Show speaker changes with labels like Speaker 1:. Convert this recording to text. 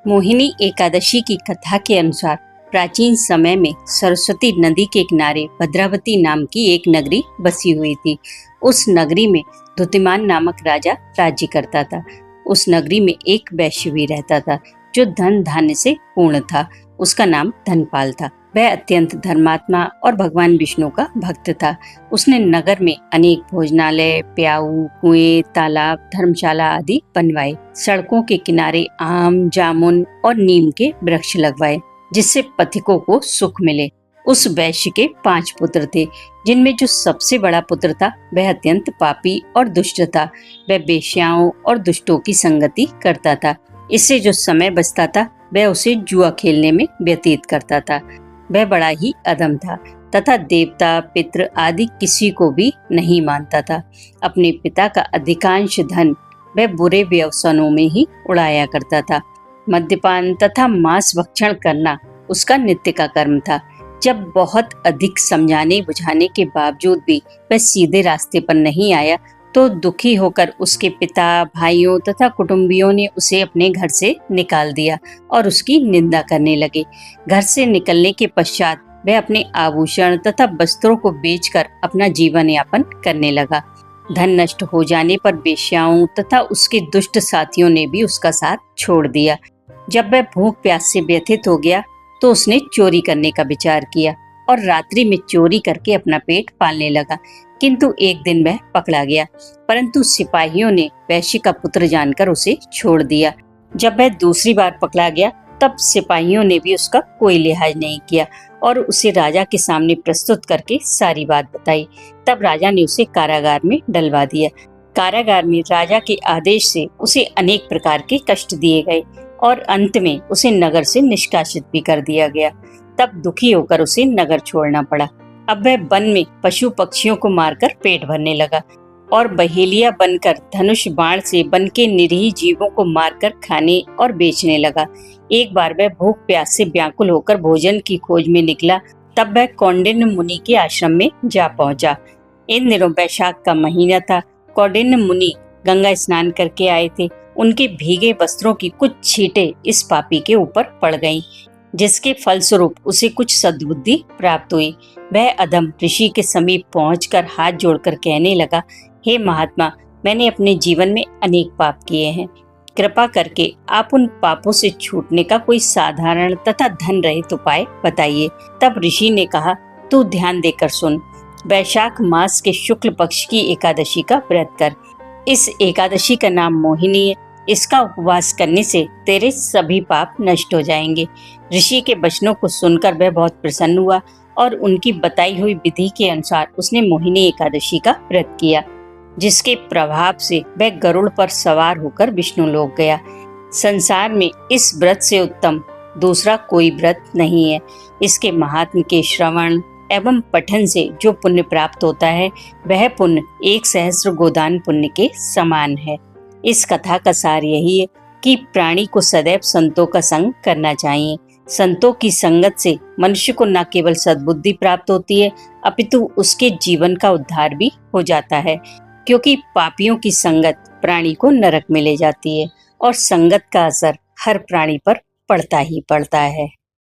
Speaker 1: मोहिनी एकादशी की कथा के अनुसार प्राचीन समय में सरस्वती नदी के किनारे भद्रावती नाम की एक नगरी बसी हुई थी। उस नगरी में द्युतिमान नामक राजा राज्य करता था। उस नगरी में एक वैश्य भी रहता था जो धन धान्य से पूर्ण था। उसका नाम धनपाल था। वह अत्यंत धर्मात्मा और भगवान विष्णु का भक्त था। उसने नगर में अनेक भोजनालय, प्याऊ, कुएं, तालाब, धर्मशाला आदि बनवाए। सड़कों के किनारे आम, जामुन और नीम के वृक्ष लगवाए, जिससे पथिकों को सुख मिले। उस वैश्य के 5 पुत्र थे, जिनमें जो सबसे बड़ा पुत्र था वह अत्यंत पापी और दुष्ट था। वह वेश्याओं और दुष्टों की संगति करता था। इससे जो समय बचता था वह उसे जुआ खेलने में व्यतीत करता था। वह बड़ा ही अधम था तथा देवता, पितृ आदि किसी को भी नहीं मानता था। अपने पिता का अधिकांश धन वह बुरे व्यसनों में ही उड़ाया करता था। मद्यपान तथा मांस भक्षण करना उसका नित्य का कर्म था। जब बहुत अधिक समझाने बुझाने के बावजूद भी वह सीधे रास्ते पर नहीं आया तो दुखी होकर उसके पिता, भाइयों तथा कुटुंबियों ने उसे अपने घर से निकाल दिया और उसकी निंदा करने लगे। घर से निकलने के पश्चात वह अपने आभूषण तथा वस्त्रों को बेचकर अपना जीवन यापन करने लगा। धन नष्ट हो जाने पर वेश्याओं तथा उसके दुष्ट साथियों ने भी उसका साथ छोड़ दिया। जब वह भूख प्यास से व्यथित हो गया तो उसने चोरी करने का विचार किया और रात्रि में चोरी करके अपना पेट पालने लगा। किंतु एक दिन वह पकड़ा गया, परंतु सिपाहियों ने वैश्य का पुत्र जानकर उसे छोड़ दिया। जब वह दूसरी बार पकड़ा गया तब सिपाहियों ने भी उसका कोई लिहाज नहीं किया और उसे राजा के सामने प्रस्तुत करके सारी बात बताई। तब राजा ने उसे कारागार में डलवा दिया। कारागार में राजा के आदेश से उसे अनेक प्रकार के कष्ट दिए गए और अंत में उसे नगर से निष्कासित भी कर दिया गया। तब दुखी होकर उसे नगर छोड़ना पड़ा। अब वह वन में पशु पक्षियों को मारकर पेट भरने लगा और बहेलिया बनकर धनुष बाण से वन के निरीह जीवों को मारकर खाने और बेचने लगा। एक बार वह भूख प्यास से व्याकुल होकर भोजन की खोज में निकला। तब वह कौंडिन्य मुनि के आश्रम में जा पहुंचा। इन दिनों वैशाख का महीना था। कौंडिन्य मुनि गंगा स्नान करके आए थे। उनके भीगे वस्त्रों की कुछ छींटें इस पापी के ऊपर पड़ गईं, जिसके फलस्वरूप उसे कुछ सद्बुद्धि प्राप्त हुई। वह अधम ऋषि के समीप पहुंचकर हाथ जोड़कर कहने लगा, हे महात्मा, मैंने अपने जीवन में अनेक पाप किए हैं। कृपा करके आप उन पापों से छूटने का कोई साधारण तथा धन रहित उपाय बताइए। तब ऋषि ने कहा, तू ध्यान देकर सुन। वैशाख मास के शुक्ल पक्ष की एकादशी का व्रत कर। इस एकादशी का नाम मोहिनी है। इसका उपवास करने से तेरे सभी पाप नष्ट हो जाएंगे। ऋषि के वचनों को सुनकर वह बहुत प्रसन्न हुआ और उनकी बताई हुई विधि के अनुसार उसने मोहिनी एकादशी का व्रत किया, जिसके प्रभाव से वह गरुड़ पर सवार होकर विष्णु लोक गया। संसार में इस व्रत से उत्तम दूसरा कोई व्रत नहीं है। इसके महात्म्य के श्रवण एवं पठन से जो पुण्य प्राप्त होता है वह पुण्य 1 सहस्र गोदान पुण्य के समान है। इस कथा का सार यही है कि प्राणी को सदैव संतों का संग करना चाहिए। संतों की संगत से मनुष्य को न केवल सद्बुद्धि प्राप्त होती है अपितु उसके जीवन का उद्धार भी हो जाता है, क्योंकि पापियों की संगत प्राणी को नरक में ले जाती है और संगत का असर हर प्राणी पर पड़ता ही पड़ता है।